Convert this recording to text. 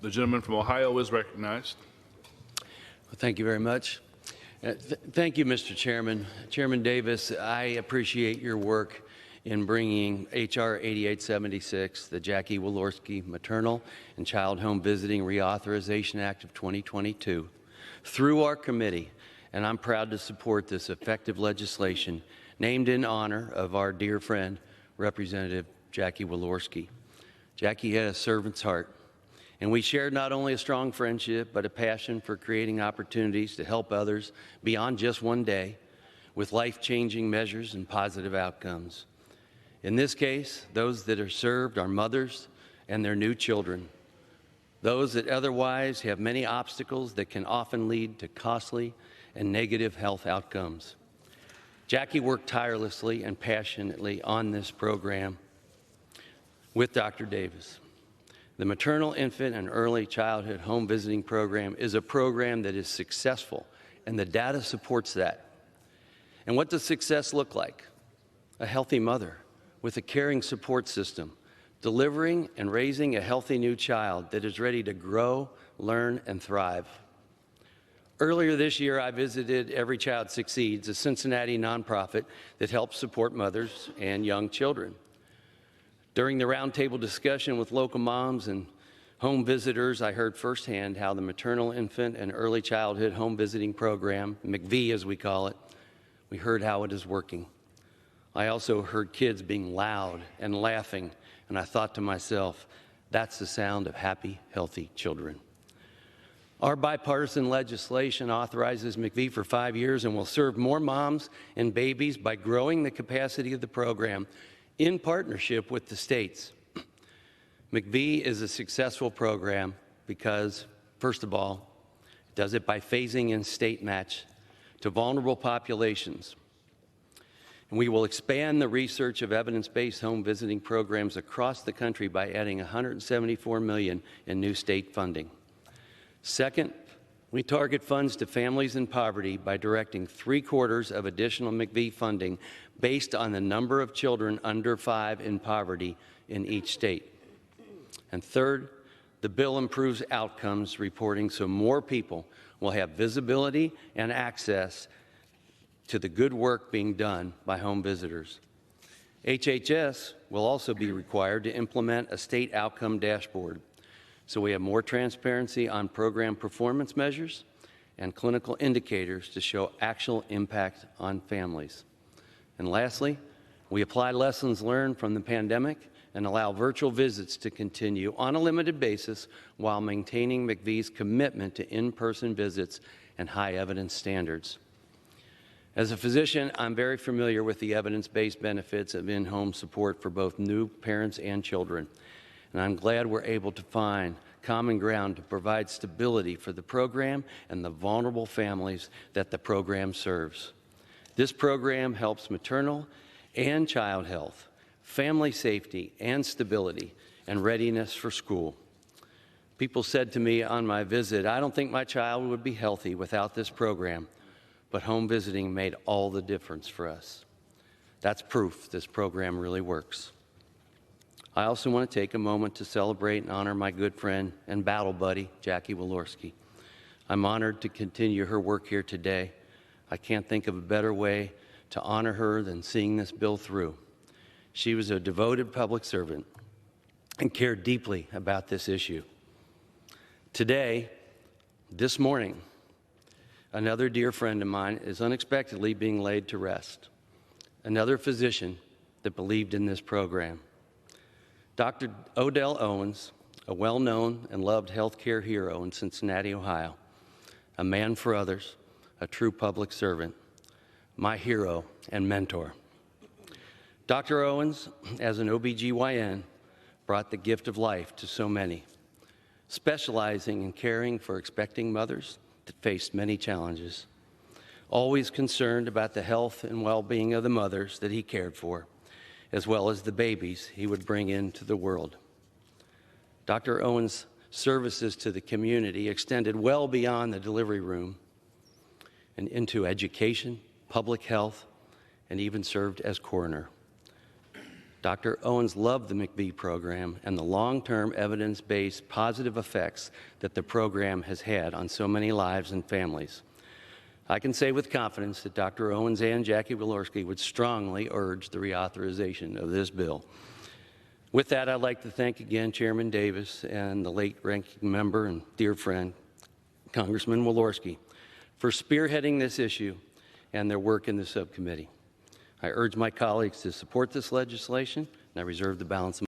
The gentleman from Ohio is recognized. Well, thank you very much. Thank you, Mr. Chairman. Chairman Davis, I appreciate your work in bringing H.R. 8876, the Jackie Walorski Maternal and Child Home Visiting Reauthorization Act of 2022, through our committee, and I'm proud to support this effective legislation named in honor of our dear friend, Representative Jackie Walorski. Jackie had a servant's heart, and we shared not only a strong friendship, but a passion for creating opportunities to help others beyond just one day with life-changing measures and positive outcomes. In this case, those that are served are mothers and their new children, those that otherwise have many obstacles that can often lead to costly and negative health outcomes. Jackie worked tirelessly and passionately on this program with Dr. Davis. The Maternal, Infant, and Early Childhood Home Visiting Program is a program that is successful, and the data supports that. And what does success look like? A healthy mother with a caring support system, delivering and raising a healthy new child that is ready to grow, learn, and thrive. Earlier this year, I visited Every Child Succeeds, a Cincinnati nonprofit that helps support mothers and young children. During the roundtable discussion with local moms and home visitors, I heard firsthand how the Maternal, Infant, and Early Childhood Home Visiting Program, McV as we call it, we heard how it is working. I also heard kids being loud and laughing, and I thought to myself, that's the sound of happy, healthy children. Our bipartisan legislation authorizes McV for 5 years and will serve more moms and babies by growing the capacity of the program in partnership with the states. McV is a successful program because, first of all, it does it by phasing in state match to vulnerable populations. And we will expand the research of evidence-based home visiting programs across the country by adding $174 million in new state funding. Second, we target funds to families in poverty by directing 3/4 of additional McV funding based on the number of children under 5 in poverty in each state. And third, the bill improves outcomes reporting so more people will have visibility and access to the good work being done by home visitors. HHS will also be required to implement a state outcome dashboard, so we have more transparency on program performance measures and clinical indicators to show actual impact on families. And lastly, we apply lessons learned from the pandemic and allow virtual visits to continue on a limited basis while maintaining McV's commitment to in-person visits and high evidence standards. As a physician, I'm very familiar with the evidence-based benefits of in-home support for both new parents and children. And I'm glad we're able to find common ground to provide stability for the program and the vulnerable families that the program serves. This program helps maternal and child health, family safety and stability, and readiness for school. People said to me on my visit, I don't think my child would be healthy without this program, but home visiting made all the difference for us. That's proof this program really works. I also want to take a moment to celebrate and honor my good friend and battle buddy, Jackie Walorski. I'm honored to continue her work here today. I can't think of a better way to honor her than seeing this bill through. She was a devoted public servant and cared deeply about this issue. Today, this morning, another dear friend of mine is unexpectedly being laid to rest. Another physician that believed in this program. Dr. Odell Owens, a well-known and loved healthcare hero in Cincinnati, Ohio, a man for others, a true public servant, my hero and mentor. Dr. Owens, as an OBGYN, brought the gift of life to so many, specializing in caring for expecting mothers that faced many challenges, always concerned about the health and well-being of the mothers that he cared for, as well as the babies he would bring into the world. Dr. Owens' services to the community extended well beyond the delivery room and into education, public health, and even served as coroner. Dr. Owens loved the McBee program and the long-term evidence-based positive effects that the program has had on so many lives and families. I can say with confidence that Dr. Owens and Jackie Walorski would strongly urge the reauthorization of this bill. With that, I'd like to thank again Chairman Davis and the late ranking member and dear friend, Congressman Walorski, for spearheading this issue and their work in the subcommittee. I urge my colleagues to support this legislation, and I reserve the balance of